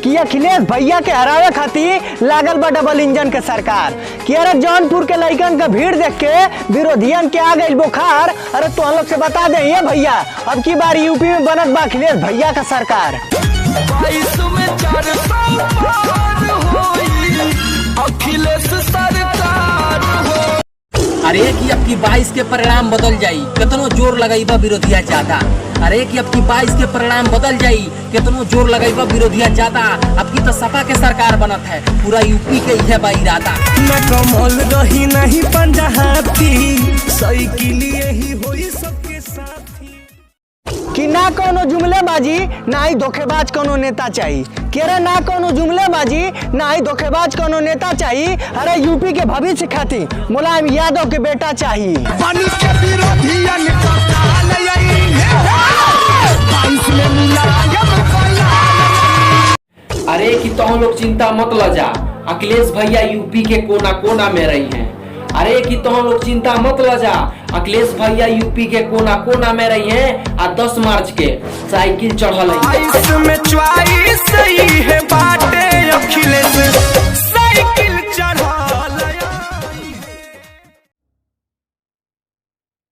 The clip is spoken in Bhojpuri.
कि अखिलेश भैया के हरावे खातिर लागल बा डबल इंजन के सरकार। कि अरे जौनपुर के लइकन का भीड़ देख के विरोधियन के आ गई बुखार। अरे तो हम लोग से बता दे ये भैया, अब की बार यूपी में बनत बा अखिलेश भैया का सरकार। अरे कि अब की 22 के परिणाम बदल जाई, कितनो जोर लगाईबा विरोधिया ज्यादा। अरे कि अब की 22 के परिणाम बदल जाई, कितनो जोर लगाईबा विरोधिया ज्यादा। अब की तो सपा के सरकार बनत है, पूरा यूपी के यह बा इरादा। न कमल रही नहीं पंजाबी, साइकिल यही होई सबके साथी। कि ना कोनो जुमलेबाजी ना ही धोखेबाज कोनो नेता चाहिए। कि अरे ना कोनो जुमलेबाजी ना ही धोखेबाज कोनो नेता चाहिए। अरे यूपी के भविष्य खातिर मुलायम यादव के बेटा चाहिए। अरे कि तुम लोग चिंता मत लजा, अखिलेश भैया यूपी के कोना कोना में रही हैं। अरे कि तुम लोग चिंता मत लजा, अखिलेश भैया यूपी के कोना कोना में रही हैं। आ 10 मार्च के साइकिल चढ़ल है। इसमें चॉइस सही है बाटे अखिलेश